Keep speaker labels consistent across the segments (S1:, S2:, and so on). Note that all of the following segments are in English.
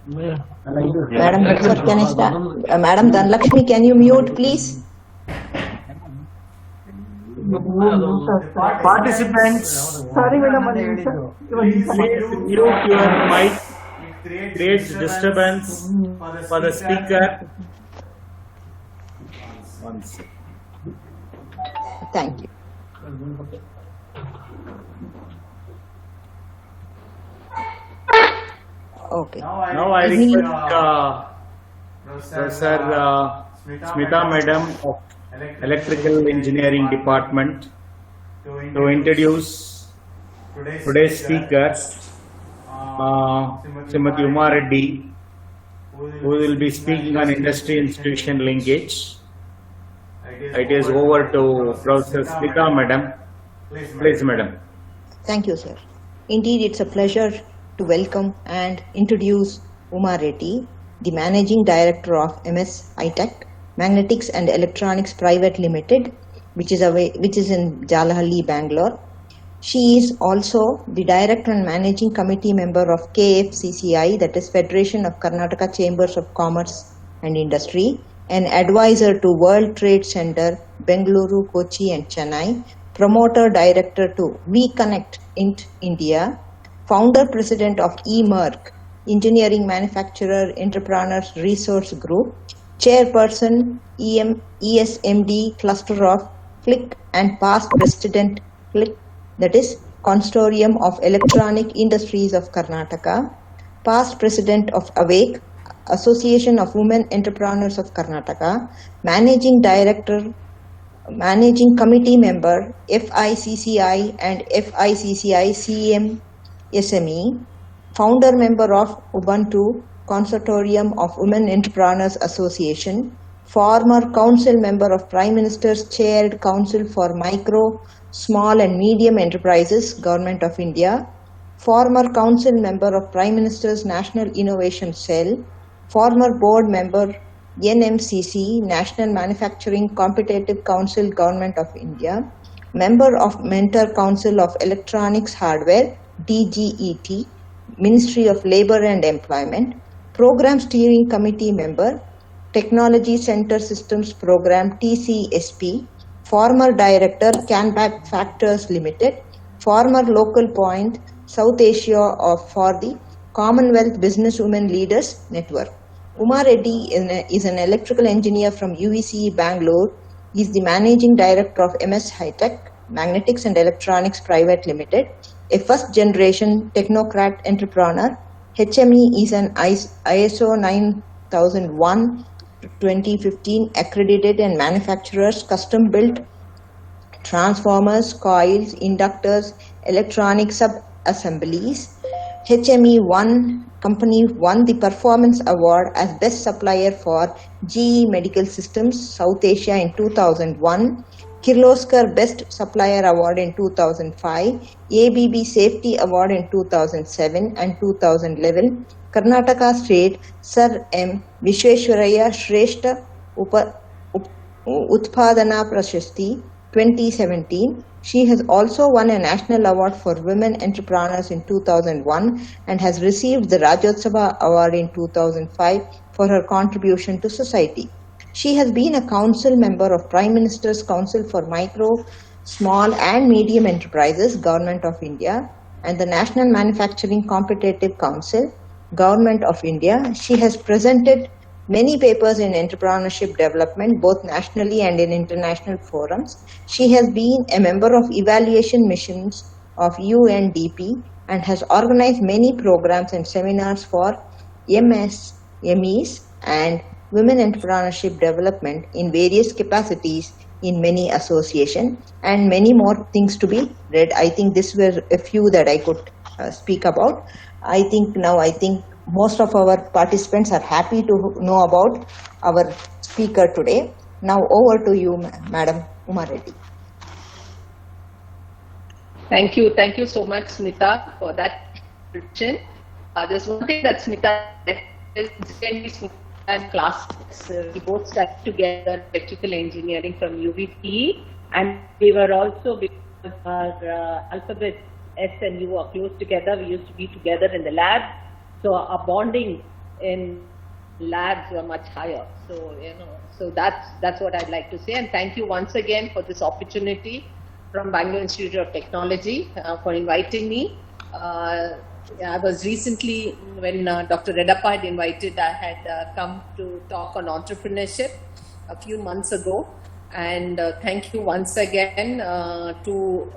S1: Madam, sir, can I start? Madam Dhanlakshmi, can you mute, please?
S2: Participants,
S3: Sorry, madam.
S2: please mute your mic. It creates disturbance for the speaker. One second.
S1: Thank you. Okay.
S2: Now I request Professor Smita Madam of Electrical Engineering Department to introduce today's speaker, Srimati Uma Reddy, who will be speaking on industry-institution linkage. It is over to Professor Smita Madam. Please, Madam.
S1: Thank you, sir. Indeed, it's a pleasure to welcome and introduce Uma Reddy, the Managing Director of MS High-Tech Magnetics and Electronics Private Limited, which is in Jalahalli, Bangalore. She is also the Director and Managing Committee member of KFCCI, that is Federation of Karnataka Chambers of Commerce and Industry, an advisor to World Trade Center, Bengaluru, Kochi and Chennai, promoter director to WeConnect India, founder president of eMerc, Engineering Manufacturer Entrepreneurs Resource Group, chairperson ESMD cluster of CLIC and past president CLIC, that is Consortium of Electronic Industries of Karnataka, past president of AWAKE, Association of Women Entrepreneurs of Karnataka, managing director, managing committee member, FICCI and FICCI CMSME, founder member of Ubuntu Consortium of Women Entrepreneurs Association, former council member of Prime Minister's Chaired Council for Micro, Small and Medium Enterprises, Government of India, former council member of Prime Minister's National Innovation Cell, former board member NMCC, National Manufacturing Competitive Council, Government of India, member of Mentor Council of Electronics Hardware, DGET, Ministry of Labor and Employment, Program Steering Committee member, Technology Center Systems Program, TCSP, former director, Canback Factors Limited, former local point, South Asia for the Commonwealth Business Women Leaders Network. Uma Reddy is an electrical engineer from UVC Bangalore. He is the managing director of MS High-Tech Magnetics and Electronics Private Limited, a first generation technocrat entrepreneur. HME is an ISO 9001-2015 accredited and manufacturers custom built transformers, coils, inductors, electronic sub-assemblies. HME company won the Performance Award as Best Supplier for GE Medical Systems South Asia in 2001, Kirloskar Best Supplier Award in 2005, ABB Safety Award in 2007 and 2011, Karnataka State Sir M. Vishweshwaraya Shrestha Utpadana Prashasti 2017. She has also won a national award for women entrepreneurs in 2001 and has received the Rajyotsava Award in 2005 for her contribution to society. She has been a council member of Prime Minister's Council for Micro, Small and Medium Enterprises, Government of India, and the National Manufacturing Competitive Council, Government of India. She has presented many papers in entrepreneurship development, both nationally and in international forums. She has been a member of evaluation missions of UNDP and has organized many programs and seminars for MEs and women entrepreneurship development in various capacities in many associations, and many more things to be read. I think these were a few that I could speak about. I think most of our participants are happy to know about our speaker today. Now over to you, Madam Uma Reddy.
S4: Thank you so much, Smita, for that introduction. There's one thing that Smita and class, we both studied together electrical engineering from UVC, and we were also, because our alphabet S and U are close together, we used to be together in the lab. So our bonding in labs were much higher. So, so that's what I'd like to say. And thank you once again for this opportunity from Bangalore Institute of Technology for inviting me. I was recently, when Dr. Redappa had invited, I had come to talk on entrepreneurship a few months ago. And thank you once again to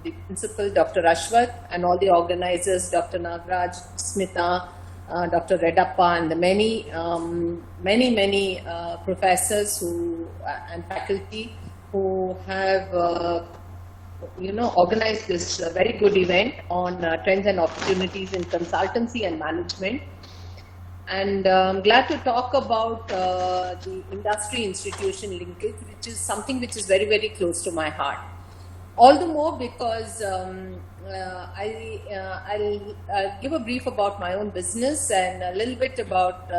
S4: the principal, Dr. Ashwath, and all the organizers, Dr. Nagraj, Smita, Dr. Redappa, and the many professors and faculty who have organized this very good event on trends and opportunities in consultancy and management. And I'm glad to talk about the industry institution linkage, which is something which is very, very close to my heart. All the more because I'll give a brief about my own business and a little bit about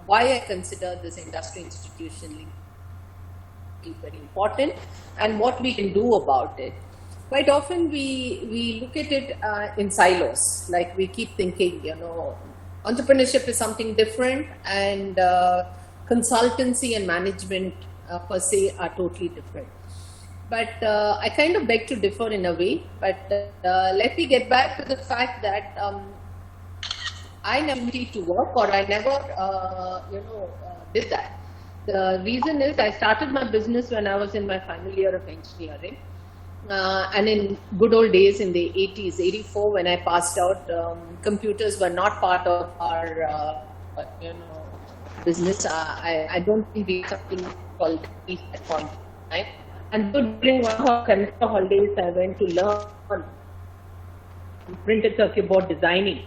S4: why I consider this industry institution linkage very important and what we can do about it. Quite often we look at it in silos, like we keep thinking, entrepreneurship is something different and consultancy and management per se are totally different. But I kind of beg to differ in a way, but let me get back to the fact that I never need to work, or I never, did that. The reason is I started my business when I was in my final year of engineering. And in good old days in the 80s, 84, when I passed out, computers were not part of our, business. I don't think we have something called these at one time. And so during one of our semester holidays, I went to learn printed circuit board designing,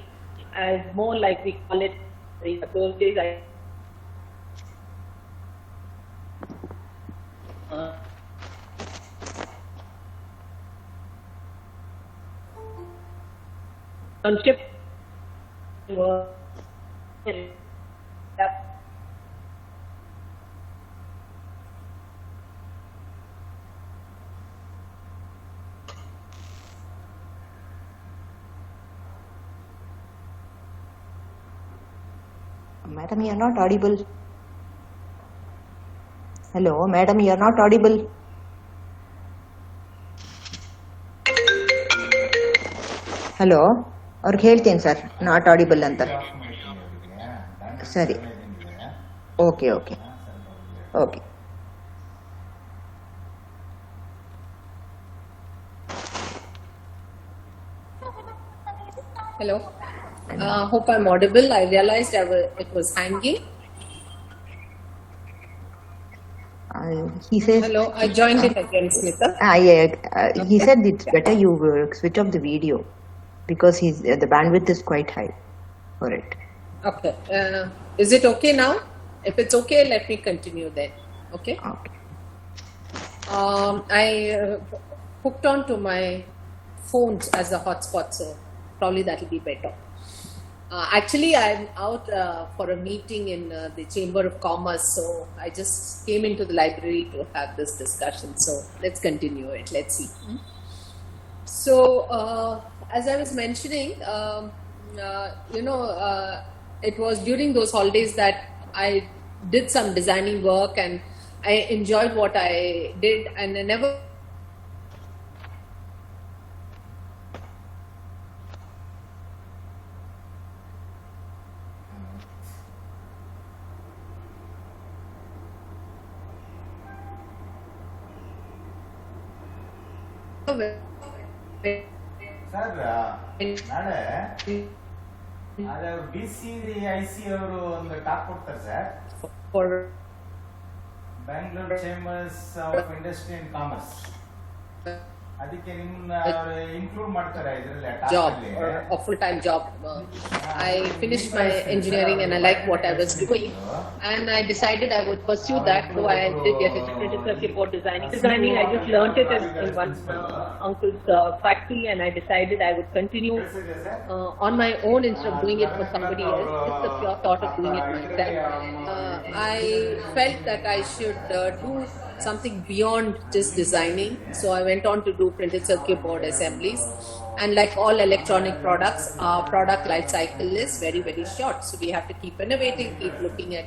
S4: as more like we call it in those days. Internship
S1: Madam, you are not audible. Hello, madam, you are not audible. Hello ಅವ್ರಿಗೆ ಹೇಳ್ತೇನೆ sir, not audible ಅಂತ. ಸರಿ, okay okay okay.
S4: Hello, hope I'm audible. I realized it was hanging.
S1: He says.
S4: Hello, I joined it again, Smita.
S1: He said it's better you switch off the video because the bandwidth is quite high for it.
S4: Okay. Is it okay now? If it's okay, let me continue then. Okay.
S1: Okay.
S4: I hooked on to my phones as a hotspot, so probably that will be better. Actually, I'm out for a meeting in the Chamber of Commerce, so I just came into the library to have this discussion. So let's continue it. Let's see. So, as I was mentioning, it was during those holidays that I did some designing work and I enjoyed what I did, and I never
S3: sir ನಾಳೆ ಅದೇ BCIC ಅವರು ಒಂದು talk ಕೊಡ್ತಾರೆ sir,
S4: for
S3: Bangalore chambers of industry and commerce. ಅದಕ್ಕೆ ನಿಮ್ಮನ್ನ ಅವರು include ಮಾಡ್ತಾರೆ ಇದರಲ್ಲಿ
S4: job or a full-time job. I finished my engineering and I liked what I was doing, and I decided I would pursue that. So I did get a printed circuit board designing. I just learnt it in one uncle's factory, and I decided I would continue on my own instead of doing it for somebody else. Just the pure thought of doing it myself. I felt that I should do something beyond just designing. So I went on to do printed circuit board assemblies. And like all electronic products, our product life cycle is very, very short. So we have to keep innovating, keep looking at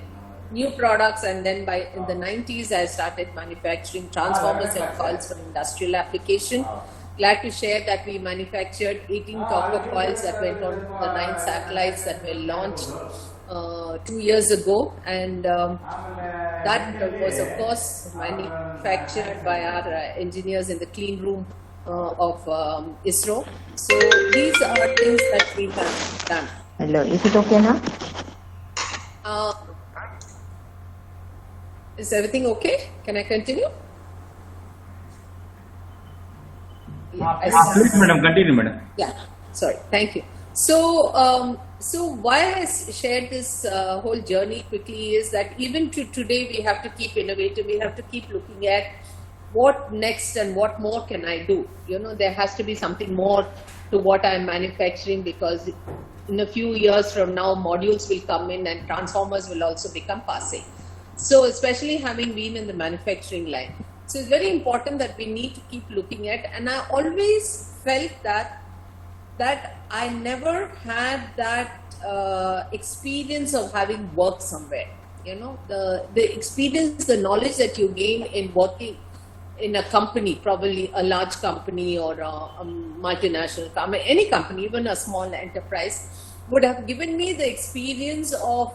S4: new products. And then in the 90s, I started manufacturing transformers and coils for industrial application. Glad to share that we manufactured 18 copper coils that went on the 9 satellites that were launched 2 years ago, and that was of course manufactured by our engineers in the clean room of ISRO. So these are things that we have done.
S1: Hello, is it okay now?
S4: Is everything okay? Can I continue?
S2: Please, madam, continue, madam.
S4: Yeah, sorry, thank you. So, why I shared this whole journey quickly is that even to today we have to keep innovative. We have to keep looking at what next and what more can I do. You know, there has to be something more to what I'm manufacturing, because in a few years from now, modules will come in and transformers will also become passé. So, especially having been in the manufacturing line. So it's very important that we need to keep looking at, and I always felt that I never had that experience of having worked somewhere. You know, the experience, the knowledge that you gain in working in a company, probably a large company or a multinational company, any company, even a small enterprise, would have given me the experience of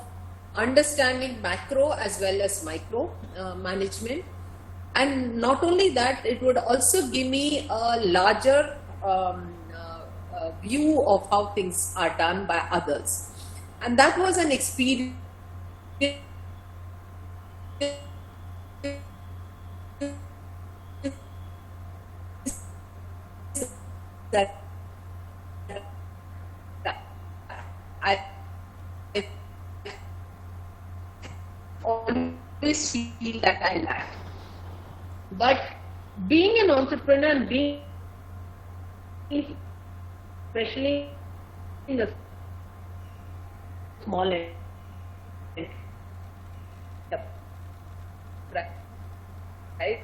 S4: understanding macro as well as micro management. And not only that, it would also give me a larger view of how things are done by others. And that was an experience that I always feel that I lack. But being an entrepreneur and being, especially in the small end, right?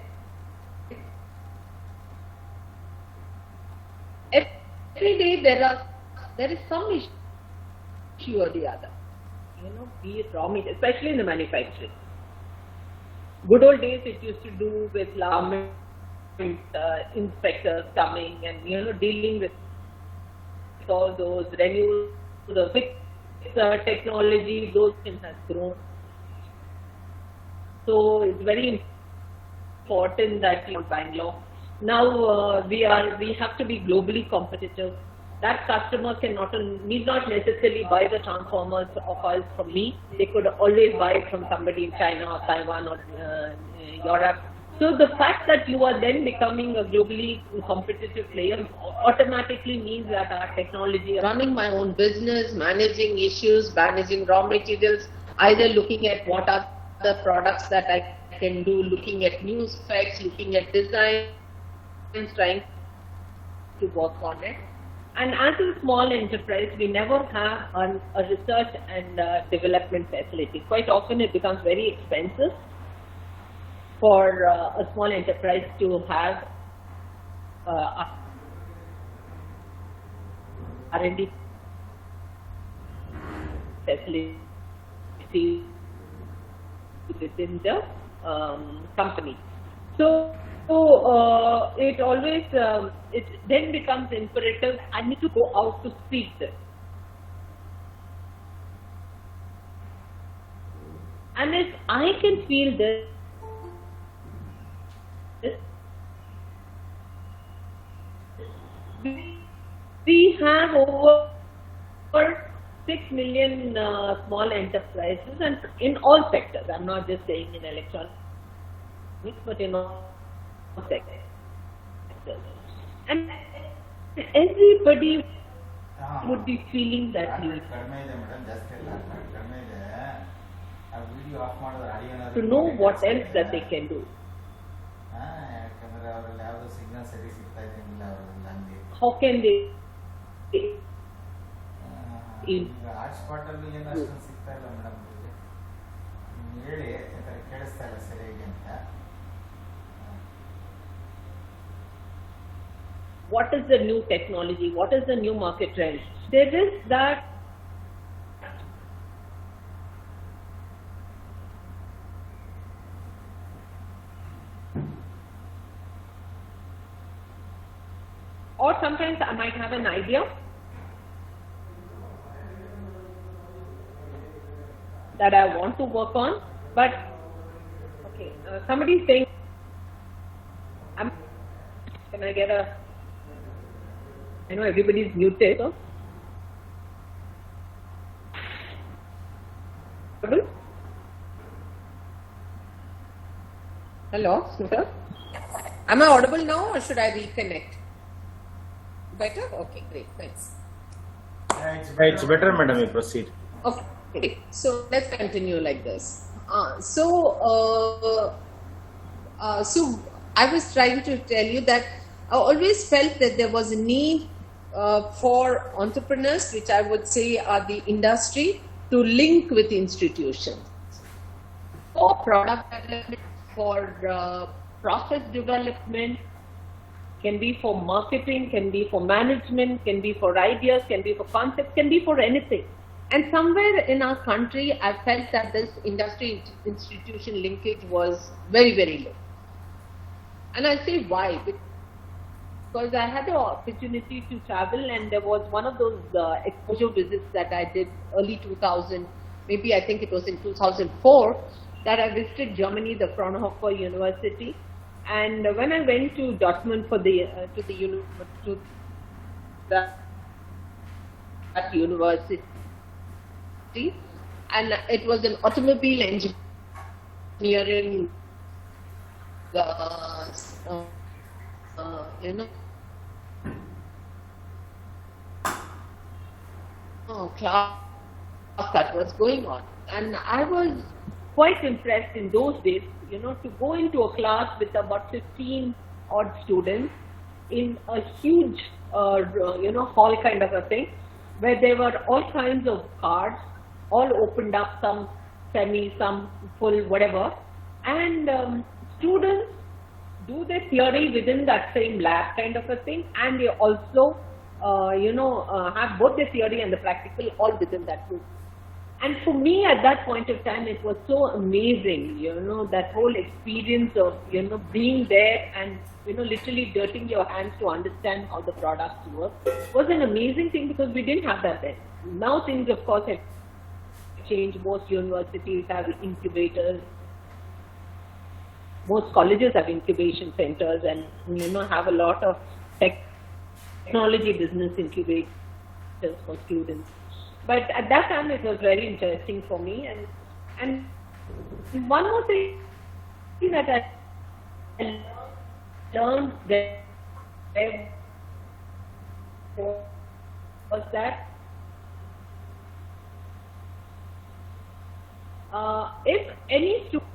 S4: Every day there is some issue or the other. You know, be it raw material, especially in the manufacturing. Good old days, it used to do with government inspectors coming and, you know, dealing with all those renewals, the fixed technology, those things has grown. So it's very important that you Bangalore. Now we have to be globally competitive. That customer need not necessarily buy the transformers or coils from me. They could always buy it from somebody in China or Taiwan or Europe. So the fact that you are then becoming a globally competitive player automatically means that our technology, running my own business, managing issues, managing raw materials, either looking at what are the products that I can do, looking at new specs, looking at design, trying to work on it. And as a small enterprise, we never have a research and development facility. Quite often it becomes very expensive for a small enterprise to have R&D facility within the company. So it always, it then becomes imperative, I need to go out to speak this. And if I can feel this, we have over 6 million small enterprises, and in all sectors. I'm not just saying in electronics, but in all sectors. And everybody would be feeling that need to know what else that they can do. How can they
S3: hotspot ಅಲ್ಲಿ ಏನಷ್ಟು ಸಿಗ್ತಾ ಇಲ್ಲ madam, ಹೇಳಿ ಕೇಳಿಸ್ತಾ ಇಲ್ಲ ಸರಿಯಾಗಿ ಅಂತ.
S4: what is the new technology, what is the new market trend. There is that or sometimes I might have an idea that I want to work on, but okay, somebody is saying, can I get a, I know everybody is muted, so. Hello, Snooker. Am I audible now or should I reconnect? Better? Okay, great, thanks.
S2: It's better, madam, you proceed.
S4: Okay, so let's continue like this. So I was trying to tell you that I always felt that there was a need for entrepreneurs, which I would say are the industry, to link with institutions for product development, for process development, can be for marketing, can be for management, can be for ideas, can be for concepts, can be for anything. And somewhere in our country, I felt that this industry institution linkage was very, very low. And I'll say why. Because I had the opportunity to travel, and there was one of those exposure visits that I did early 2000, maybe I think it was in 2004, that I visited Germany, the Fraunhofer University. And when I went to Dortmund for that university, and it was an automobile engineering, class that was going on, and I was quite impressed in those days, to go into a class with about 15 odd students in a huge, hall kind of a thing, where there were all kinds of cars, all opened up, some semi, some full, whatever, and students do their theory within that same lab kind of a thing, and they also, have both the theory and the practical all within that group. And for me at that point of time, it was so amazing, that whole experience of, being there and, literally dirtying your hands to understand how the products work was an amazing thing, because we didn't have that then. Now things, of course, have changed. Most universities have incubators. Most colleges have incubation centers and, have a lot of technology business incubators for students. But at that time, it was very interesting for me. And one more thing that I learned there was that if any student,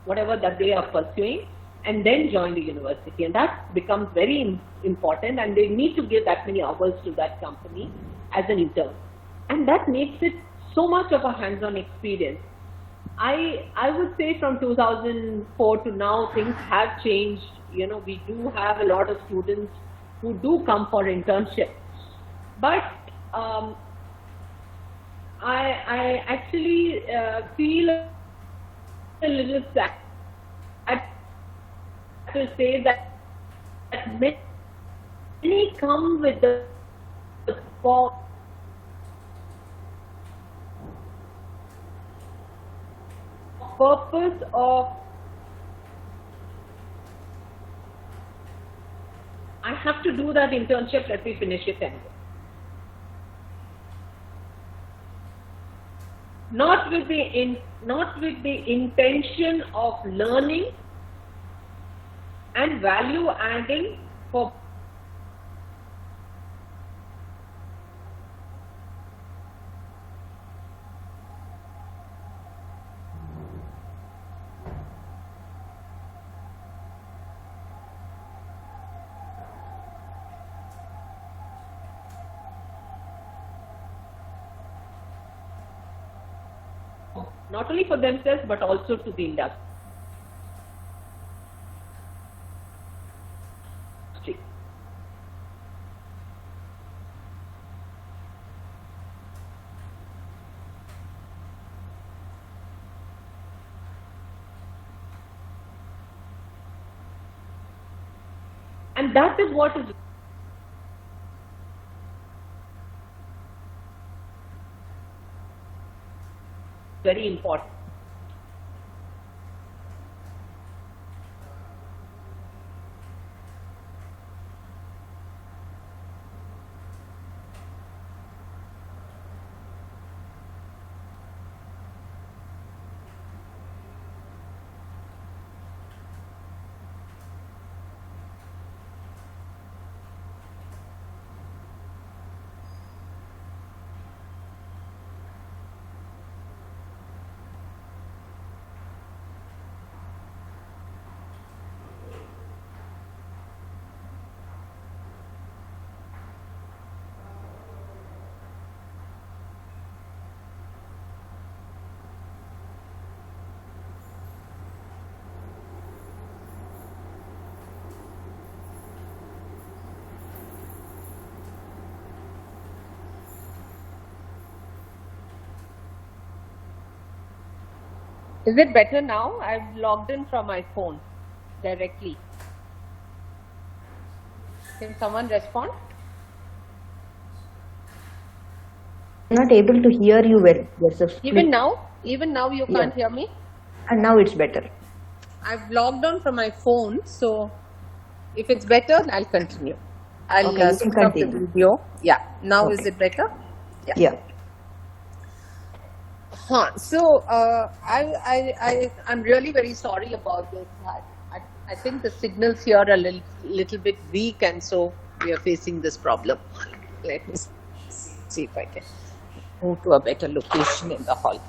S4: whatever that they are pursuing, and then join the university, and that becomes very important, and they need to give that many hours to that company as an intern. And that makes it so much of a hands-on experience. I would say from 2004 to now, things have changed. We do have a lot of students who do come for internship. But I actually feel a little sad to say that many come with the purpose of, I have to do that internship, let me finish it and go. Not with the intention of learning and value adding for not only for themselves but also to the industry. And that is what is very important. Is it better now? I've logged in from my phone directly. Can someone respond?
S1: I'm not able to hear you well. There's a
S4: Even now you can't hear me?
S1: And now it's better.
S4: I've logged on from my phone, so if it's better, I'll continue. I'll
S1: Okay, you can
S4: stop the
S1: continue.
S4: video. Yeah, now
S1: Okay.
S4: is it better?
S1: Yeah.
S4: So I'm really very sorry about this. I think the signals here are a little bit weak, and so we are facing this problem. Let me see if I can move to a better location in the hall.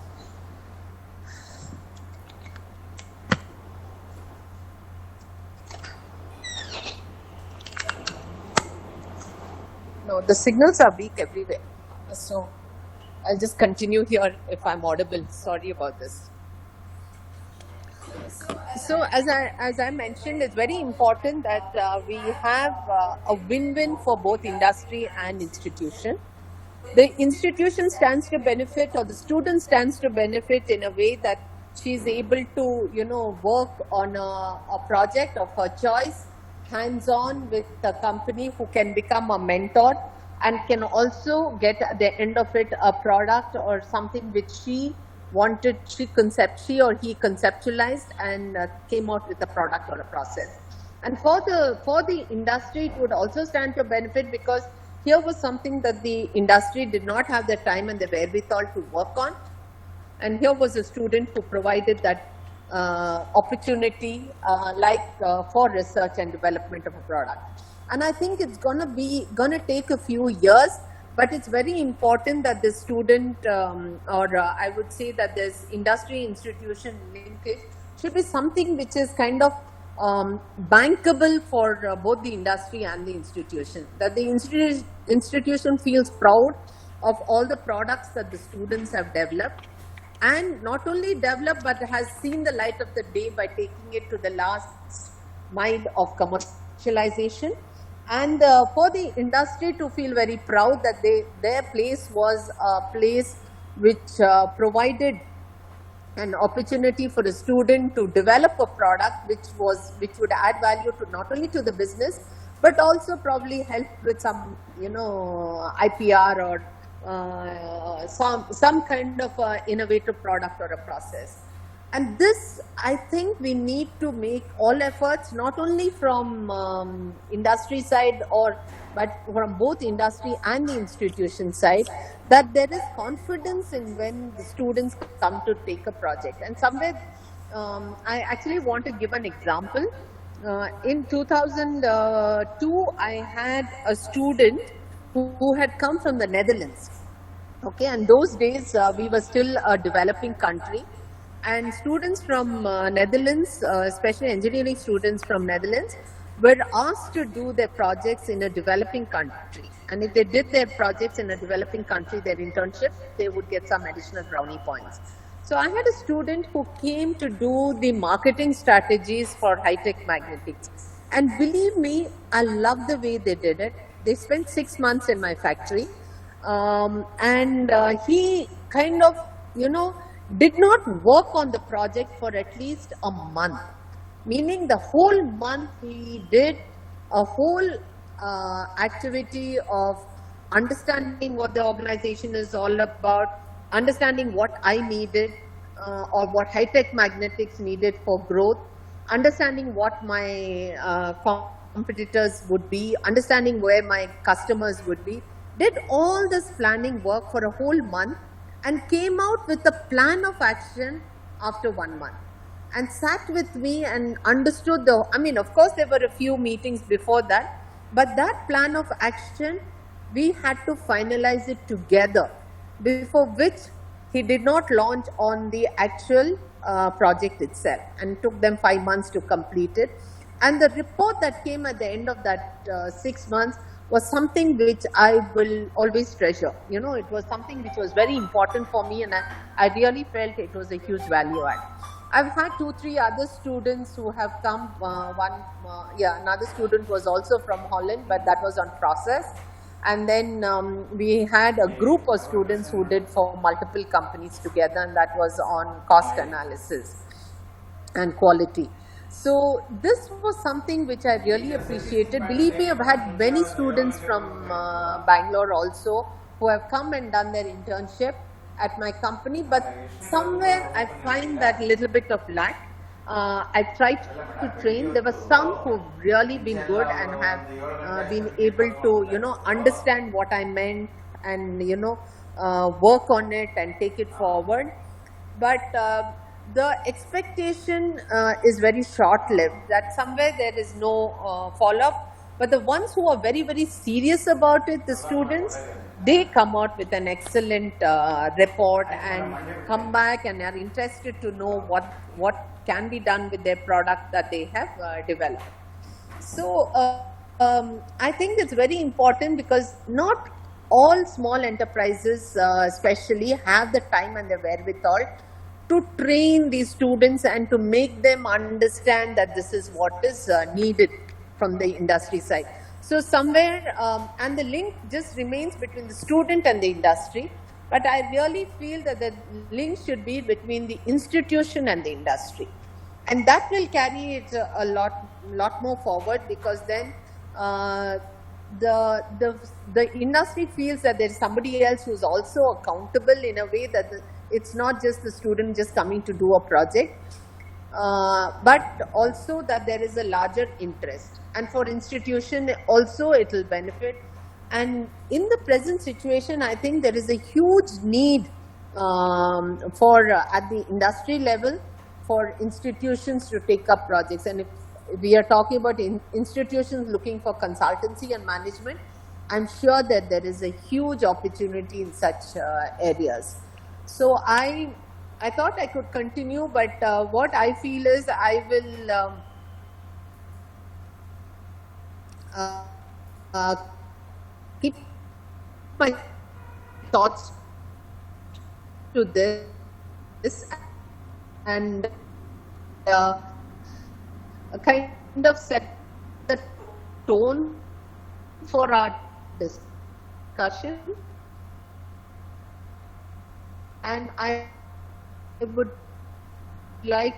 S4: No, the signals are weak everywhere. So I'll just continue here if I'm audible. Sorry about this. So as I mentioned, it's very important that we have a win-win for both industry and institution. The institution stands to benefit, or the student stands to benefit in a way that she's able to, work on a project of her choice, hands-on with the company, who can become a mentor and can also get at the end of it a product or something which she wanted, she or he conceptualized and came out with a product or a process. And for the industry, it would also stand to benefit, because here was something that the industry did not have the time and the wherewithal to work on. And here was a student who provided that opportunity for research and development of a product. And I think it's gonna take a few years, but it's very important that the student, I would say that this industry institution linkage should be something which is kind of bankable for both the industry and the institution. That the institution feels proud of all the products that the students have developed, and not only developed, but has seen the light of the day by taking it to the last mile of commercialization. And for the industry to feel very proud that their place was a place which provided an opportunity for a student to develop a product which would add value to not only to the business, but also probably help with some IPR or some kind of innovative product or a process. And this, I think we need to make all efforts, not only from industry side but from both industry and the institution side, that there is confidence in when the students come to take a project. And somewhere, I actually want to give an example. In 2002, I had a student who had come from the Netherlands. Okay, and those days we were still a developing country. And students from Netherlands, especially engineering students from Netherlands, were asked to do their projects in a developing country. And if they did their projects in a developing country, their internship, they would get some additional brownie points. So I had a student who came to do the marketing strategies for high-tech magnetics. And believe me, I love the way they did it. They spent 6 months in my factory. He kind of, did not work on the project for at least a month, meaning the whole month he did a whole activity of understanding what the organization is all about, understanding what I needed or what Hi-Tech Magnetics needed for growth, understanding what my competitors would be, understanding where my customers would be, did all this planning work for a whole month and came out with a plan of action after 1 month and sat with me and understood of course there were a few meetings before that, but that plan of action, we had to finalize it together, before which he did not launch on the actual project itself, and it took them 5 months to complete it. And the report that came at the end of that 6 months was something which I will always treasure. It was something which was very important for me, and I really felt it was a huge value add. I've had 2-3 other students who have come. Another student was also from Holland, but that was on process. And then we had a group of students who did for multiple companies together, and that was on cost analysis and quality. So this was something which I really appreciated. Believe me, I've had many students from Bangalore also who have come and done their internship at my company, but somewhere I find that little bit of lack. I tried to train. There were some who've really been good and have been able to, understand what I meant and, work on it and take it forward. But the expectation is very short-lived, that somewhere there is no follow-up. But the ones who are very, very serious about it, the students, they come out with an excellent report and come back and are interested to know what can be done with their product that they have developed. So I think it's very important, because not all small enterprises especially have the time and the wherewithal to train these students and to make them understand that this is what is needed from the industry side. So somewhere, and the link just remains between the student and the industry, but I really feel that the link should be between the institution and the industry. And that will carry it a lot more forward, because then the industry feels that there's somebody else who's also accountable, in a way that it's not just the student just coming to do a project, but also that there is a larger interest. And for institution also it will benefit. And in the present situation, I think there is a huge need for at the industry level for institutions to take up projects. And if we are talking about institutions looking for consultancy and management, I'm sure that there is a huge opportunity in such areas. So I thought I could continue, but what I feel is I will keep my thoughts to this and kind of set the tone for our discussion. And I would like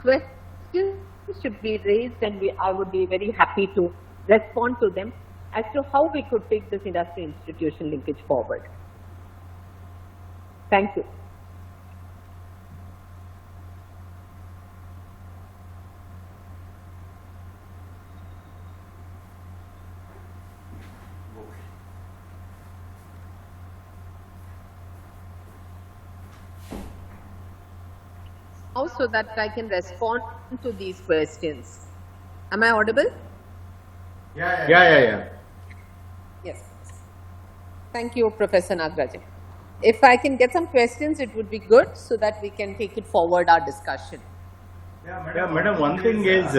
S4: questions should be raised, and I would be very happy to respond to them as to how we could take this industry-institution linkage forward. Thank you. So that I can respond to these questions. Am I audible?
S2: Yeah.
S4: Yes. Thank you, Professor Nagarajan. If I can get some questions, it would be good, so that we can take it forward, our discussion.
S2: Yeah, madam, one thing is,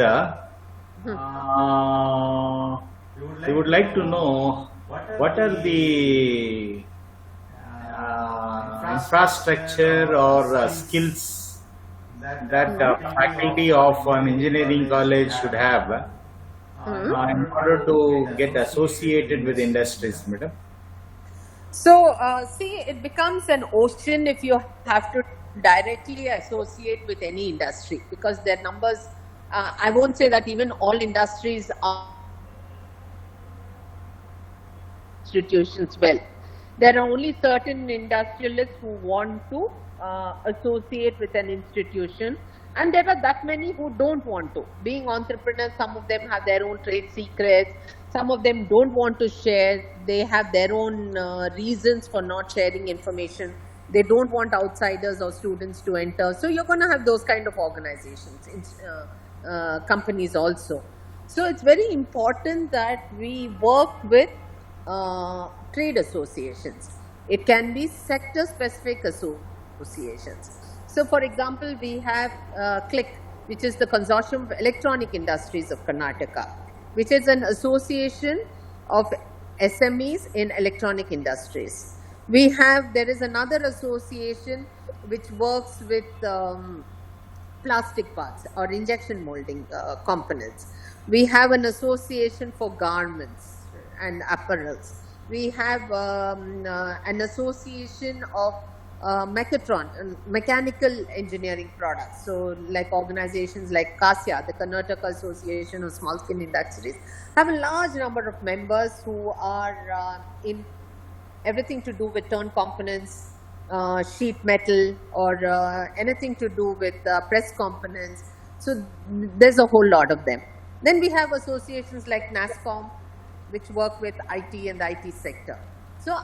S2: we would like to know what are the infrastructure or skills that faculty of an engineering college should have in order to get associated with industries, madam?
S4: So, see, it becomes an ocean if you have to directly associate with any industry, because their numbers I won't say that even all industries are institutions well. There are only certain industrialists who want to associate with an institution, and there are that many who don't want to. Being entrepreneurs, some of them have their own trade secrets, some of them don't want to share, they have their own reasons for not sharing information. They don't want outsiders or students to enter. So you're going to have those kind of organizations, companies also. So it's very important that we work with trade associations. It can be sector specific associations. So for example, we have CLIC, which is the Consortium of Electronic Industries of Karnataka, which is an association of SMEs in electronic industries. There is another association which works with plastic parts or injection molding components. We have an association for garments and apparels. We have an association of mechanical engineering products. So like organizations like KASIA, the Karnataka Association of Small Scale Industries, have a large number of members who are in everything to do with turn components, sheet metal, or anything to do with press components. So there's a whole lot of them. Then we have associations like NASCOM, which work with IT and the IT sector. So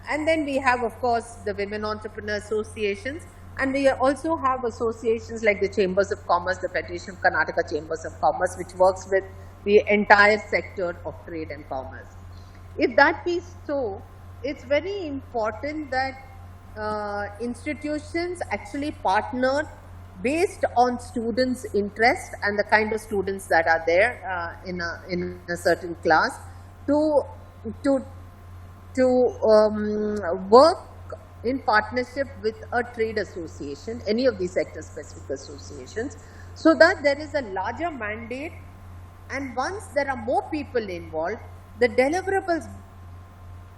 S4: and then we have, of course, the Women Entrepreneur Associations, and we also have associations like the Chambers of Commerce, the Federation of Karnataka Chambers of Commerce, which works with the entire sector of trade and commerce. If that be so, it's very important that institutions actually partner based on students' interest and the kind of students that are there in a certain class to work in partnership with a trade association, any of these sector-specific associations, so that there is a larger mandate, and once there are more people involved, the deliverables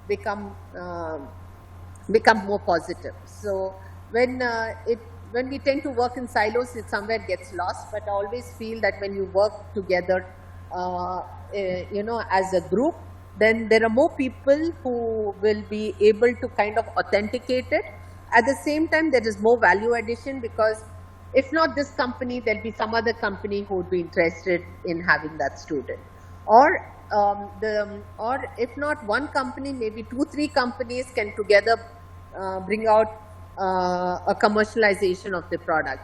S4: become more positive. So when we tend to work in silos, it somewhere gets lost. But I always feel that when you work together, as a group, then there are more people who will be able to kind of authenticate it. At the same time, there is more value addition, because if not this company, there'll be some other company who would be interested in having that student, or if not one company, maybe 2-3 companies can together bring out a commercialization of the product.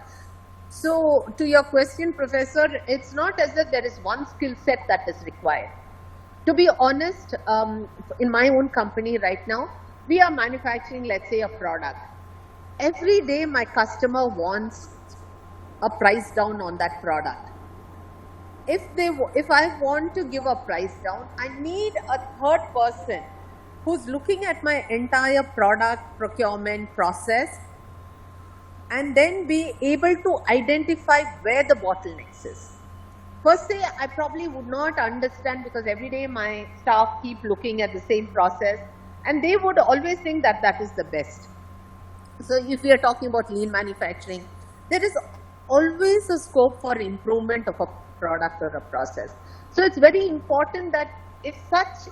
S4: So to your question, Professor, it's not as if there is one skill set that is required. To be honest, in my own company right now, we are manufacturing, let's say, a product. Every day my customer wants a price down on that product. If I want to give a price down, I need a third person who's looking at my entire product procurement process and then be able to identify where the bottlenecks is. First say, I probably would not understand, because every day my staff keep looking at the same process and they would always think that that is the best. So if we are talking about lean manufacturing, there is always a scope for improvement of a product or a process. So it's very important that if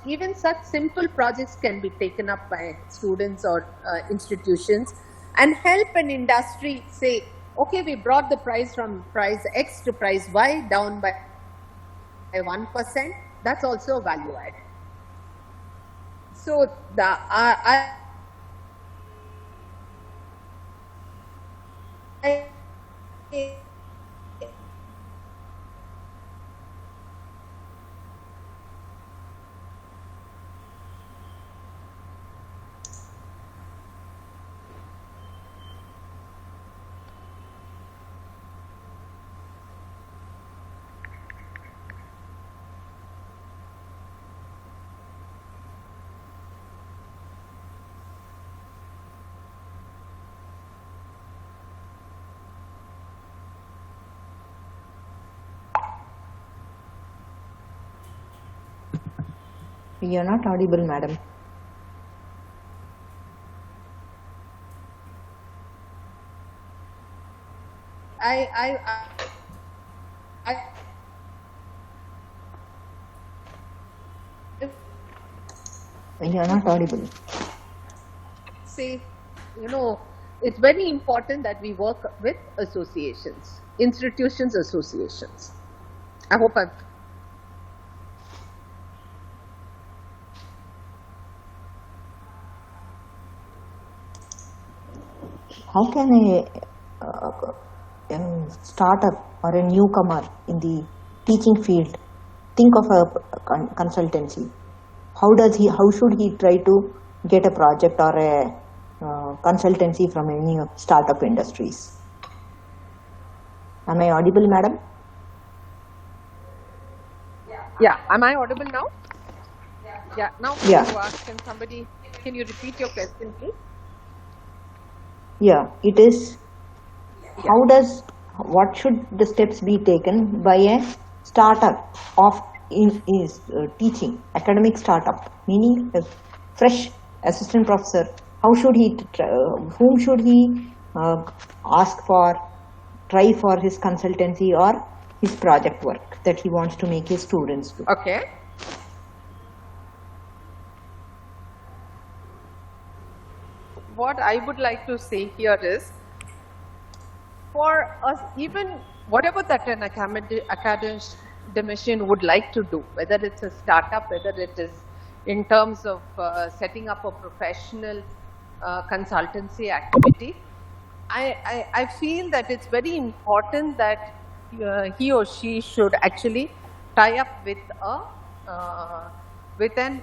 S4: even such simple projects can be taken up by students or institutions and help an industry say, okay, we brought the price from price X to price Y down by 1%, that's also a value add. So
S1: You are not audible, madam. You are not audible.
S4: Say, it's very important that we work with associations, institutions, associations. I hope I've.
S1: How can a startup or a newcomer in the teaching field think of a consultancy? How should he try to get a project or a consultancy from any startup industries? Am I audible, madam?
S4: Yeah, am I audible now? Yeah, now
S1: Yeah.
S4: you ask, can you repeat your question, please?
S1: Yeah, it is. What should the steps be taken by a startup of teaching, academic startup, meaning a fresh assistant professor? How should whom should he try for his consultancy or his project work that he wants to make his students do?
S4: Okay. What I would like to say here is, for us, even whatever that an academician would like to do, whether it's a startup, whether it is in terms of setting up a professional consultancy activity, I feel that it's very important that he or she should actually tie up with an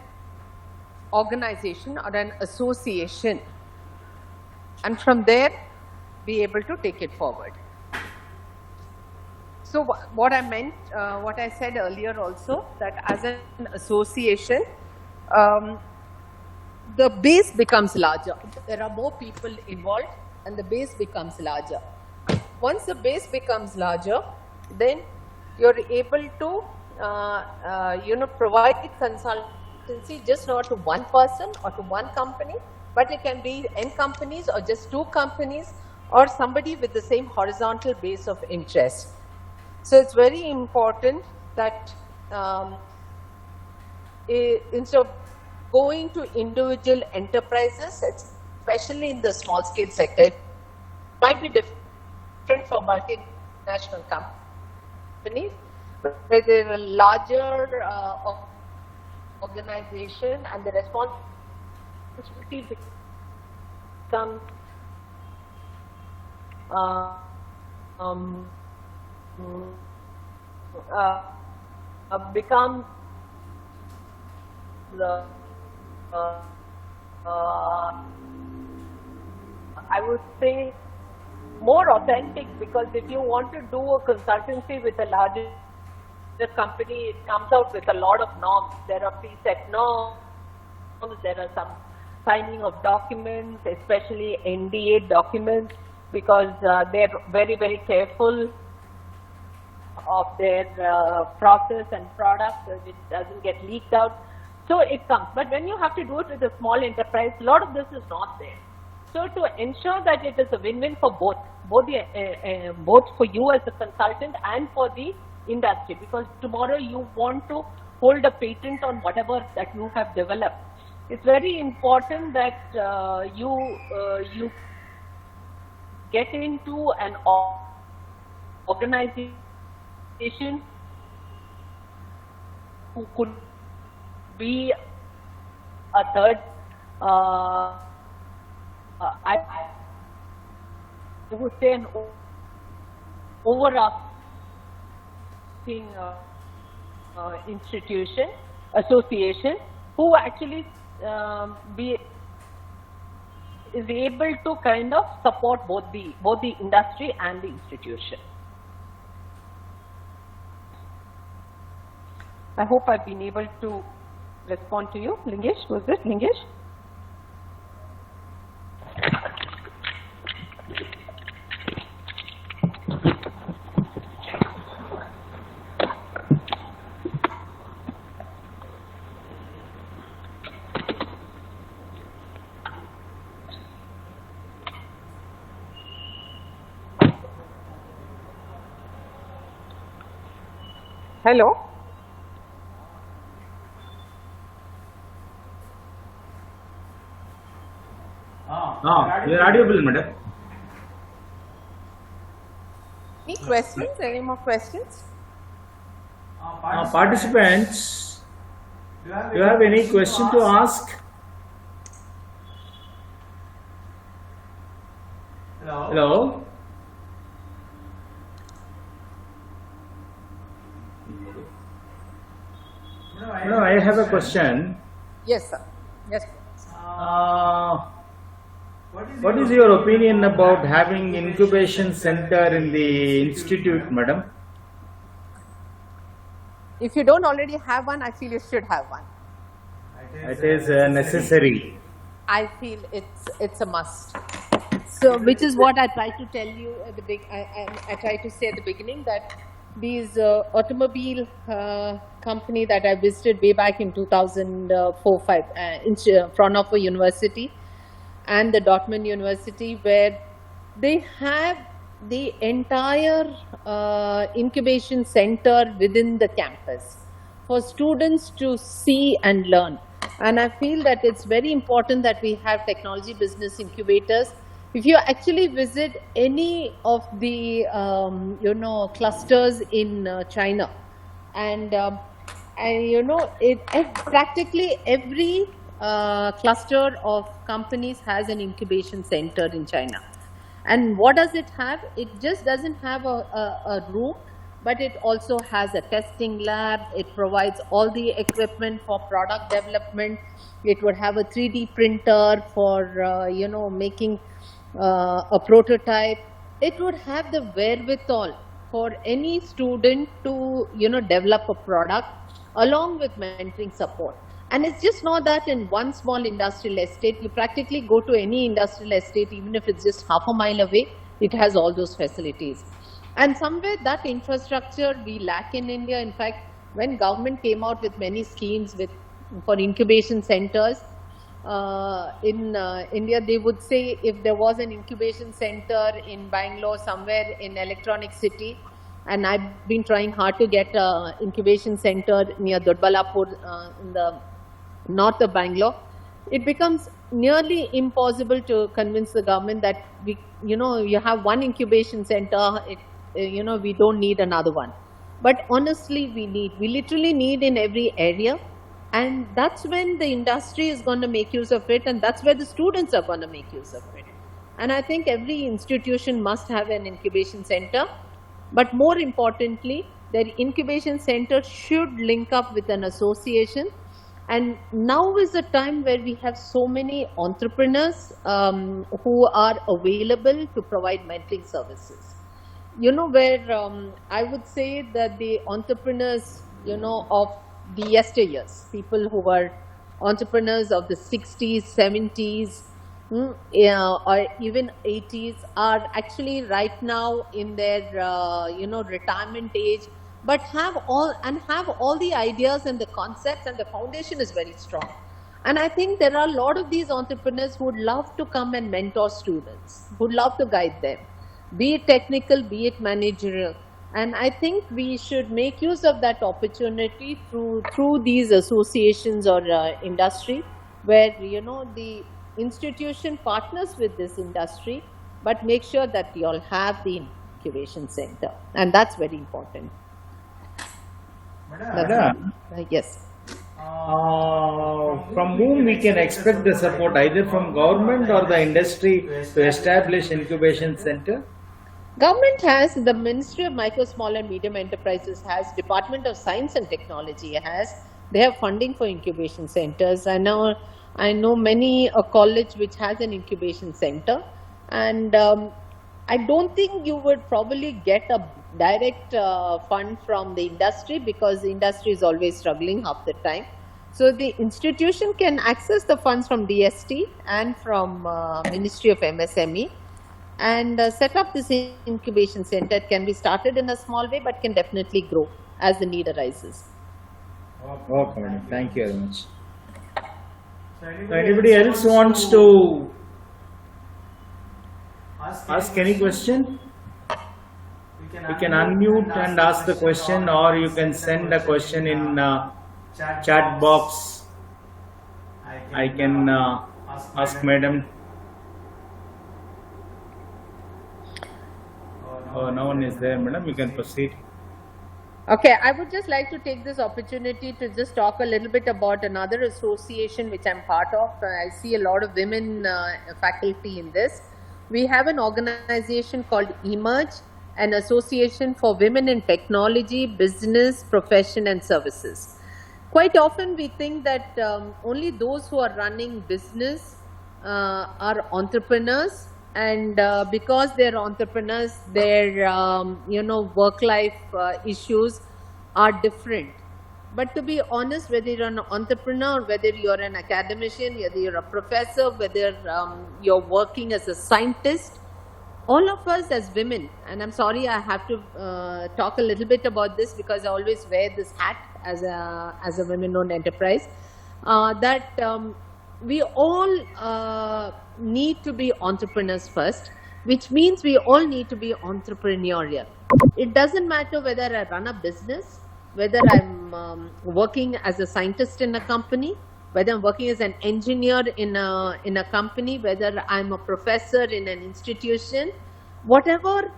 S4: organization or an association, and from there be able to take it forward. So what I meant, what I said earlier also, that as an association, the base becomes larger. There are more people involved and the base becomes larger. Once the base becomes larger, then you're able to provide consultancy just not to one person or to one company, but it can be N companies or just 2 companies or somebody with the same horizontal base of interest. So it's very important that instead of going to individual enterprises, especially in the small scale sector, it might be different for multinational companies, where they're a larger organization and the responsibility becomes I would say more authentic, because if you want to do a consultancy with a larger company, it comes out with a lot of norms. There are preset norms, there are some signing of documents, especially NDA documents, because they're very, very careful of their process and product so it doesn't get leaked out. So it comes. But when you have to do it with a small enterprise, a lot of this is not there. So to ensure that it is a win-win for both for you as a consultant and for the industry, because tomorrow you want to hold a patent on whatever that you have developed. It's very important that you get into an organization who could be a third. I would say an overarching institution, association, who actually is able to kind of support both the industry and the institution. I hope I've been able to respond to you. Lingesh, was it Lingesh? Hello?
S2: You are audible, madam.
S4: Any questions? Any more questions?
S2: Participants, do you have any question to ask? Hello? No, I have a question.
S4: Yes, sir. Yes.
S2: What is your opinion about having incubation center in the institute, madam?
S4: If you don't already have one, I feel you should have one.
S2: It is necessary.
S4: I feel it's a must. So, which is what I tried to tell you at the I tried to say at the beginning, that these automobile company that I visited way back in 2004-5 in Fraunhofer University and the Dortmund University, where they have the entire incubation center within the campus for students to see and learn. And I feel that it's very important that we have technology business incubators. If you actually visit any of the clusters in China, and practically every cluster of companies has an incubation center in China. And what does it have? It just doesn't have a room, but it also has a testing lab. It provides all the equipment for product development. It would have a 3D printer for making a prototype. It would have the wherewithal for any student to develop a product along with mentoring support. And it's just not that in one small industrial estate. You practically go to any industrial estate, even if it's just half a mile away, it has all those facilities. And somewhere that infrastructure we lack in India. In fact, when government came out with many schemes for incubation centers, in India, they would say if there was an incubation center in Bangalore, somewhere in Electronic City, and I've been trying hard to get an incubation center near Doddaballapur in the north of Bangalore, it becomes nearly impossible to convince the government that you have one incubation center, we don't need another one. But honestly, we literally need in every area. And that's when the industry is going to make use of it, and that's where the students are going to make use of it. And I think every institution must have an incubation center. But more importantly, the incubation center should link up with an association. And now is the time where we have so many entrepreneurs who are available to provide mentoring services. Where I would say that the entrepreneurs, of the yesteryears, people who were entrepreneurs of the 60s, 70s, or even 80s are actually right now in their, retirement age, but have all the ideas and the concepts, and the foundation is very strong. And I think there are a lot of these entrepreneurs who would love to come and mentor students, who would love to guide them, be it technical, be it managerial. And I think we should make use of that opportunity through these associations or industry, where the institution partners with this industry, but make sure that we all have the incubation center, and that's very important.
S2: Madam,
S4: Yes.
S2: from whom we can expect the support, either from government or the industry, to establish incubation center?
S4: Government has, the Ministry of Micro, Small and Medium Enterprises has, Department of Science and Technology has, they have funding for incubation centers. I know many a college which has an incubation center, and I don't think you would probably get a direct fund from the industry, because the industry is always struggling half the time. So the institution can access the funds from DST and from Ministry of MSME, and set up this incubation center. It can be started in a small way, but can definitely grow as the need arises.
S2: Okay, madam. Thank you very much. So anybody else wants to ask any question? You can unmute and ask the question, or you can send a question in chat box. I can ask madam no one is there, madam. You can proceed.
S4: Okay, I would just like to take this opportunity to just talk a little bit about another association which I'm part of. I see a lot of women faculty in this. We have an organization called Emerge, an association for women in technology, business, profession and services. Quite often we think that only those who are running business are entrepreneurs, and because they're entrepreneurs, their work-life issues are different. But to be honest, whether you're an entrepreneur, whether you're an academician, whether you're a professor, whether you're working as a scientist, all of us as women, and I'm sorry I have to talk a little bit about this because I always wear this hat as a women-owned enterprise, we all need to be entrepreneurs first, which means we all need to be entrepreneurial. It doesn't matter whether I run a business, whether I'm working as a scientist in a company, whether I'm working as an engineer in a company, whether I'm a professor in an institution, whatever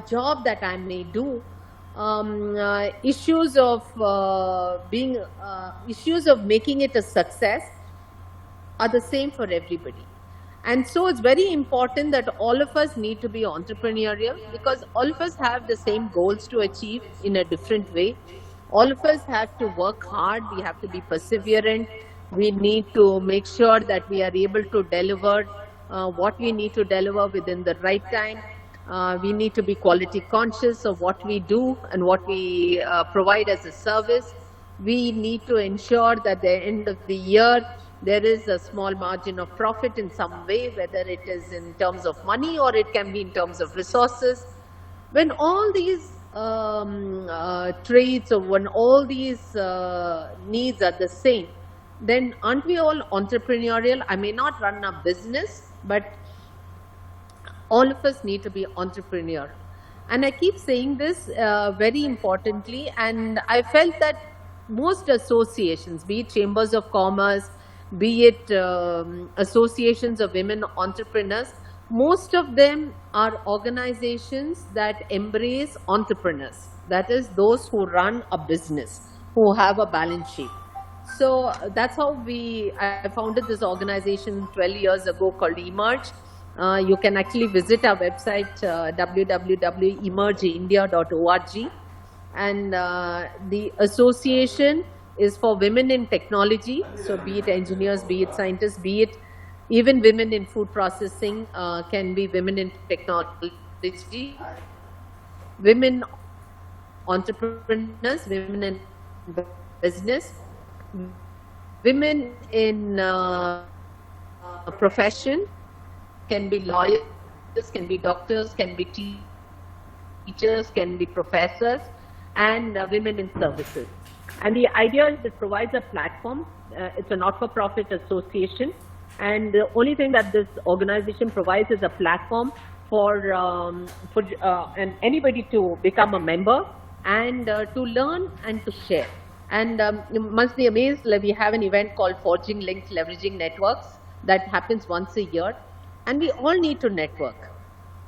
S4: job that I may do, issues of making it a success are the same for everybody. And so it's very important that all of us need to be entrepreneurial, because all of us have the same goals to achieve in a different way. All of us have to work hard, we have to be perseverant, we need to make sure that we are able to deliver what we need to deliver within the right time. We need to be quality conscious of what we do and what we provide as a service. We need to ensure that at the end of the year, there is a small margin of profit in some way, whether it is in terms of money or it can be in terms of resources. When all these traits or when all these needs are the same, then aren't we all entrepreneurial? I may not run a business, but all of us need to be entrepreneurial. And I keep saying this very importantly, and I felt that most associations, be it chambers of commerce, be it associations of women entrepreneurs, most of them are organizations that embrace entrepreneurs. That is, those who run a business, who have a balance sheet. So that's how I founded this organization 12 years ago called Emerge. You can actually visit our website, www.emergeindia.org. And the association is for women in technology, so be it engineers, be it scientists, be it even women in food processing, can be women in technology, women entrepreneurs, women in business, women in profession, can be lawyers, can be doctors, can be teachers, can be professors, and women in services. And the idea is it provides a platform. It's a not-for-profit association, and the only thing that this organization provides is a platform for and anybody to become a member and to learn and to share. And you must be amazed, we have an event called Forging Links, Leveraging Networks that happens once a year, and we all need to network.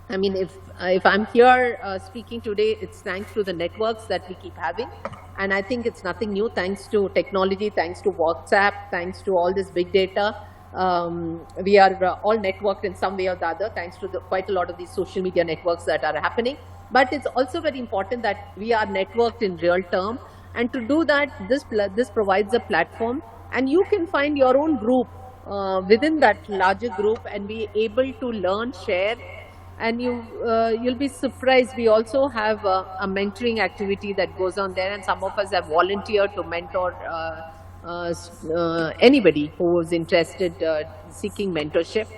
S4: I mean, if I'm here speaking today, it's thanks to the networks that we keep having. And I think it's nothing new, thanks to technology, thanks to WhatsApp, thanks to all this big data. We are all networked in some way or the other, thanks to quite a lot of these social media networks that are happening. But it's also very important that we are networked in real term. And to do that, this provides a platform. And you can find your own group within that larger group and be able to learn, share. And you'll be surprised. We also have a mentoring activity that goes on there, and some of us have volunteered to mentor anybody who is interested seeking mentorship,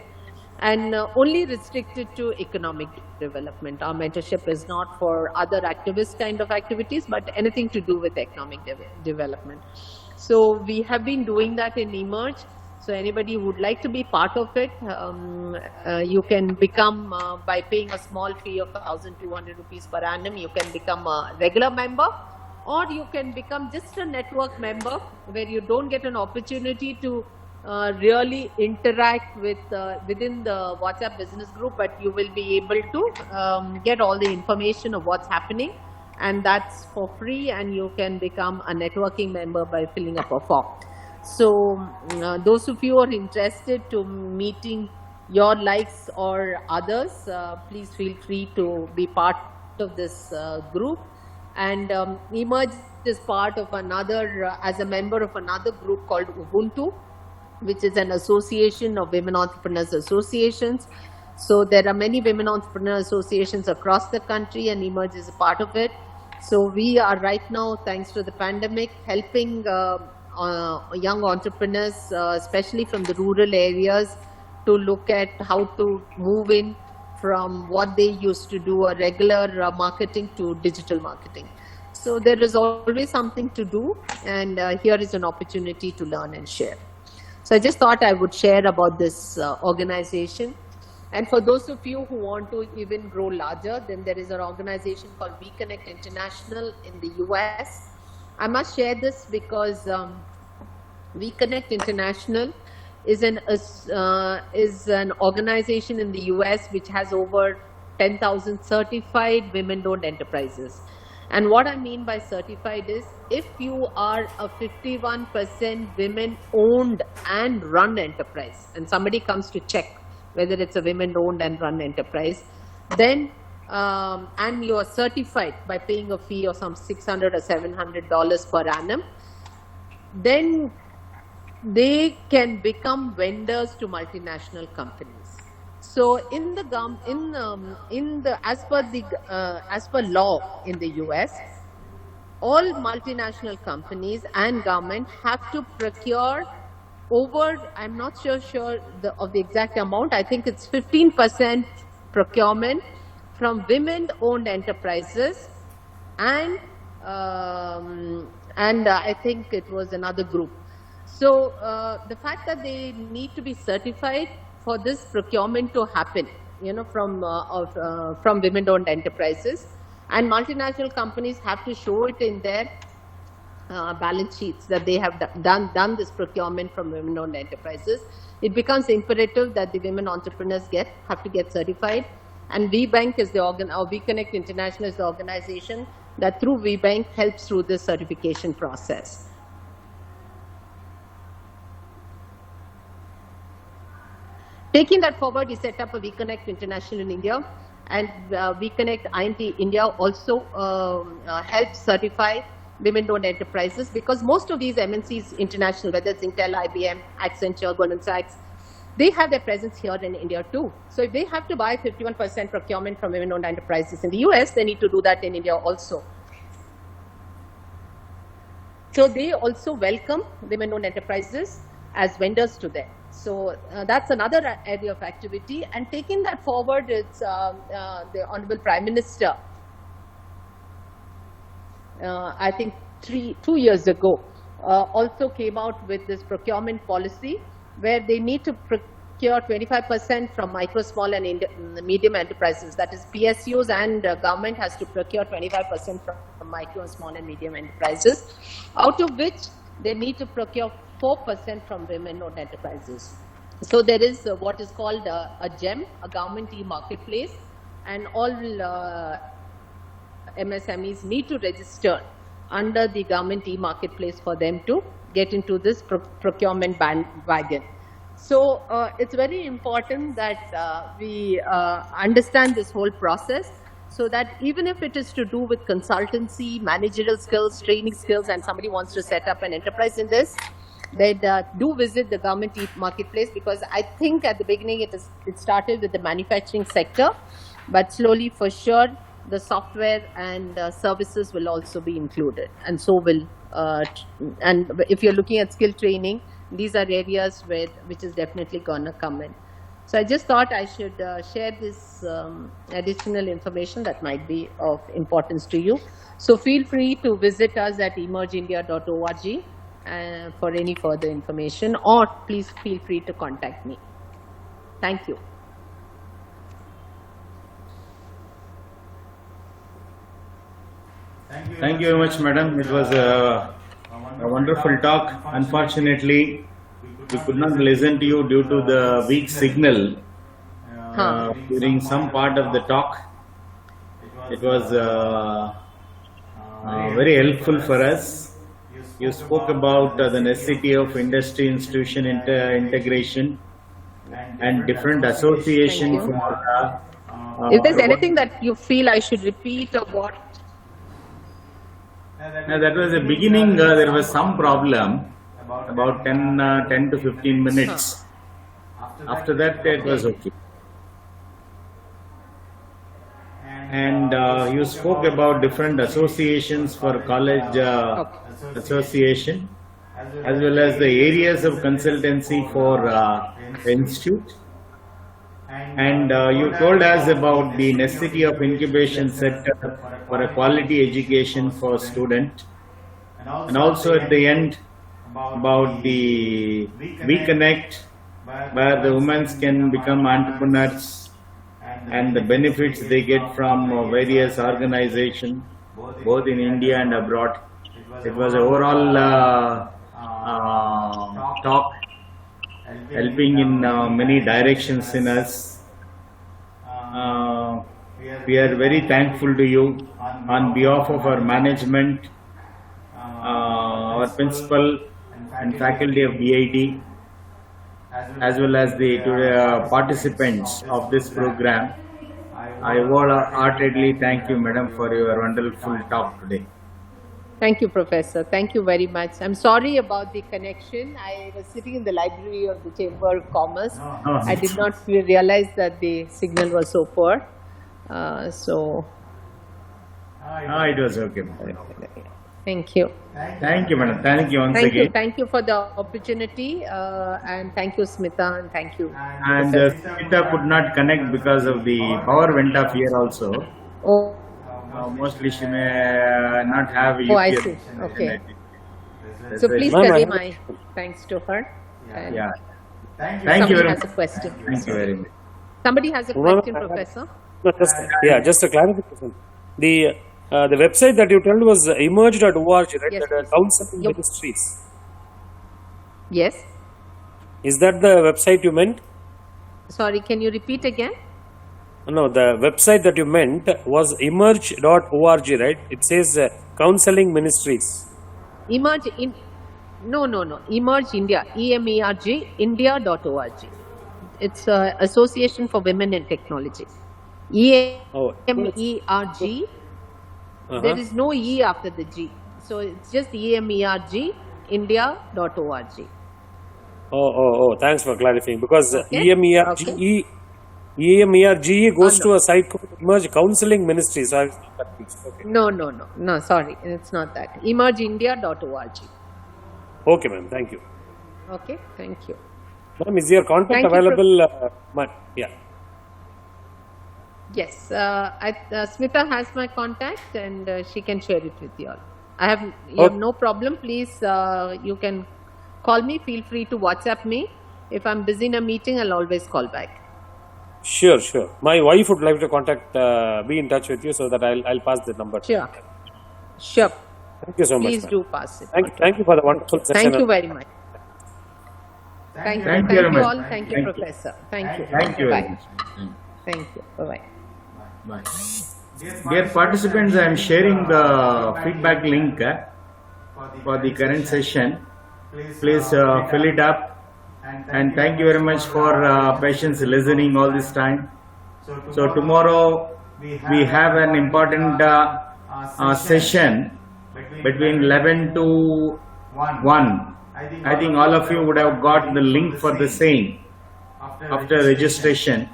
S4: and only restricted to economic development. Our mentorship is not for other activist kind of activities, but anything to do with economic development. So we have been doing that in Emerge. So anybody who would like to be part of it, you can become, by paying a small fee of 1,200 rupees per annum, you can become a regular member, or you can become just a network member where you don't get an opportunity to really interact with within the WhatsApp business group, but you will be able to get all the information of what's happening, and that's for free, and you can become a networking member by filling up a form. So those of you who are interested to meeting your likes or others, please feel free to be part of this group. And Emerge is part of another, as a member of another group called Ubuntu, which is an association of women entrepreneurs associations. So there are many women entrepreneur associations across the country, and Emerge is a part of it. So we are right now, thanks to the pandemic, helping young entrepreneurs, especially from the rural areas, to look at how to move in from what they used to do, a regular marketing, to digital marketing. So there is always something to do, and here is an opportunity to learn and share. So I just thought I would share about this organization. And for those of you who want to even grow larger, then there is an organization called WeConnect International in the US. I must share this because WeConnect International is an organization in the US which has over 10,000 certified women-owned enterprises. And what I mean by certified is, if you are a 51% women-owned and run enterprise, and somebody comes to check whether it's a women-owned and run enterprise, then and you are certified by paying a fee of some $600 or $700 per annum, then they can become vendors to multinational companies. So in the as per law in the US, all multinational companies and government have to procure over, I'm not sure of the exact amount, I think it's 15% procurement from women-owned enterprises, and I think it was another group. So the fact that they need to be certified for this procurement to happen, from women-owned enterprises, and multinational companies have to show it in their balance sheets that they have done this procurement from women-owned enterprises. It becomes imperative that the women entrepreneurs have to get certified. And WeBank is WeConnect International is the organization that through WeBank helps through this certification process. Taking that forward, we set up a WeConnect International in India, and WeConnect INT India also helps certify women-owned enterprises, because most of these MNCs international, whether it's Intel, IBM, Accenture, Goldman Sachs, they have their presence here in India too. So if they have to buy 51% procurement from women-owned enterprises in the US, they need to do that in India also. So they also welcome women-owned enterprises as vendors to them. So that's another area of activity. And taking that forward, it's the Honorable Prime Minister, I think 2 years ago, also came out with this procurement policy where they need to procure 25% from micro, small and medium enterprises. That is PSUs, and government has to procure 25% from micro, small and medium enterprises, out of which they need to procure 4% from women-owned enterprises. So there is what is called a GEM, a government e-marketplace, and all MSMEs need to register under the government e-marketplace for them to get into this procurement bandwagon. So it's very important that we understand this whole process, so that even if it is to do with consultancy, managerial skills, training skills, and somebody wants to set up an enterprise in this, they do visit the government e-marketplace, because I think at the beginning it started with the manufacturing sector, but slowly for sure the software and services will also be included, and so will and if you're looking at skill training, these are areas which is definitely gonna come in. So I just thought I should share this additional information that might be of importance to you. So feel free to visit us at emergeindia.org for any further information, or please feel free to contact me. Thank you.
S2: Thank you very much, madam. It was a wonderful talk. Unfortunately, we could not listen to you due to the weak signal during some part of the talk. It was very helpful for us. You spoke about the necessity of industry institution integration and different association
S4: Thank you.
S2: for.
S4: If there's anything that you feel I should repeat or what,
S2: That was the beginning. There was some problem about 10 to 15 minutes. After that, it was okay. And you spoke about different associations for college association, as well as the areas of consultancy for the institute. And you told us about the necessity of incubation center for a quality education for student, and also at the end about the WeConnect, where the women can become entrepreneurs and the benefits they get from various organizations, both in India and abroad. It was an overall talk helping in many directions in us. We are very thankful to you on behalf of our management, our principal and faculty of BIT, as well as the participants of this program. I wholeheartedly thank you, madam, for your wonderful talk today.
S4: thank you, Professor. Thank you very much. I'm sorry about the connection. I was sitting in the library of the Chamber of Commerce. I did not realize that the signal was so poor.
S2: It was okay, madam.
S4: Thank you.
S2: Thank you, madam. Thank you once
S4: Thank you.
S2: again.
S4: Thank you for the opportunity. And thank you, Smita, and thank you.
S2: And Smita could not connect because of the power went off here also.
S4: Oh,
S2: Mostly she may not have
S4: Oh, I
S2: UPS
S4: see.
S2: connection,
S4: Okay.
S2: I think.
S4: so please
S5: Ma'am,
S4: convey
S5: I-
S4: my thanks to her. And
S2: Yeah.
S3: Thank you.
S2: Thank you
S4: somebody
S2: very
S4: has
S2: much.
S4: a question.
S2: Thank you very much.
S4: Somebody has a
S5: No, no,
S4: question,
S5: I have-
S4: Professor.
S5: No, just a clarification. The website that you told was emerge.org, right?
S4: Yes,
S5: That
S4: please.
S5: Counseling
S4: Yep.
S5: Ministries.
S4: Yes.
S5: Is that the website you meant?
S4: Sorry, can you repeat again?
S5: No, the website that you meant was emerge.org, right? It says Counseling Ministries.
S4: Emerge in. No. Emerge India. EMERG India.org. It's Association for Women in Technology.
S5: Oh,
S4: EMERG. There is no E after the G. So it's just EMERG India.org.
S5: Oh, thanks for clarifying. Because
S4: Okay.
S5: EMERGE goes
S4: no.
S5: to a site called Emerge Counseling Ministries. So I was confused. Okay.
S4: No, sorry. It's not that. EmergeIndia.org.
S5: Okay, ma'am. Thank you.
S4: Okay, thank you.
S5: Ma'am, is your contact
S4: Thank you,
S5: available? Yeah.
S4: Yes, Smita has my contact and she can share it with you all. You have no problem. Please, you can call me. Feel free to WhatsApp me. If I'm busy in a meeting, I'll always call back.
S5: Sure. My wife would like to be in touch with you, so that I'll pass the number.
S4: Sure.
S5: Thank you so much.
S4: Please
S5: ma'am.
S4: do pass it.
S5: Thank you for the wonderful session.
S4: Thank you very much. Thank
S2: Thank you very much.
S4: all. Thank you,
S2: Thank you.
S4: Professor. Thank you.
S2: Thank you very
S4: Bye.
S2: much.
S4: Thank you. Bye-bye.
S2: Bye. Dear participants, I am sharing the feedback link for the current session. Please fill it up. And thank you very much for patience listening all this time. So tomorrow we have an important session between 11 to 1. I think all of you would have got the link for the same after registration.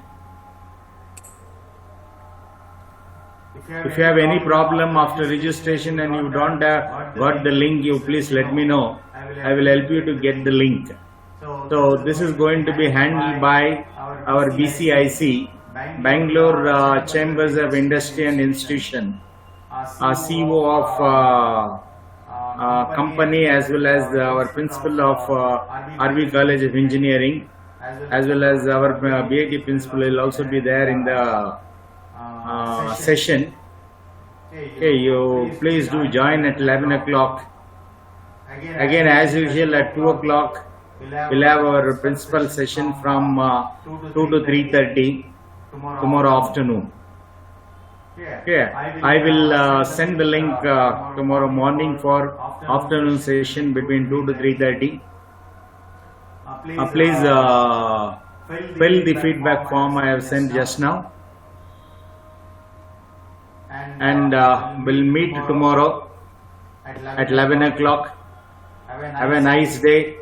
S2: If you have any problem after registration and you don't have got the link, you please let me know. I will help you to get the link. So this is going to be handled by our BCIC, Bangalore Chambers of Industry and Institution, CEO of company, as well as our principal of RV College of Engineering, as well as our BIT principal will also be there in the session. Okay, you please do join at 11 o'clock. Again, as usual, at 2 o'clock we'll have our principal session from 2 to 3:30 tomorrow afternoon. Okay, I will send the link tomorrow morning for afternoon session between 2 to 3:30. Please fill the feedback form I have sent just now, and we'll meet tomorrow at 11 o'clock. Have a nice day.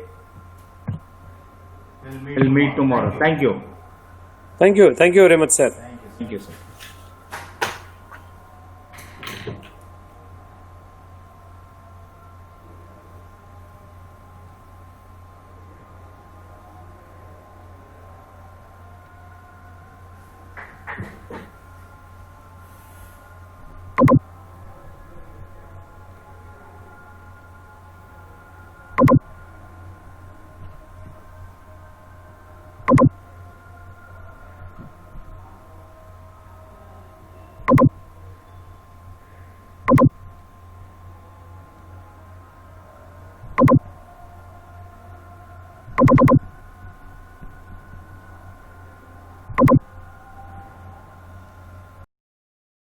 S2: We'll meet tomorrow. Thank you.
S5: Thank you very much, sir.
S2: Thank you, sir.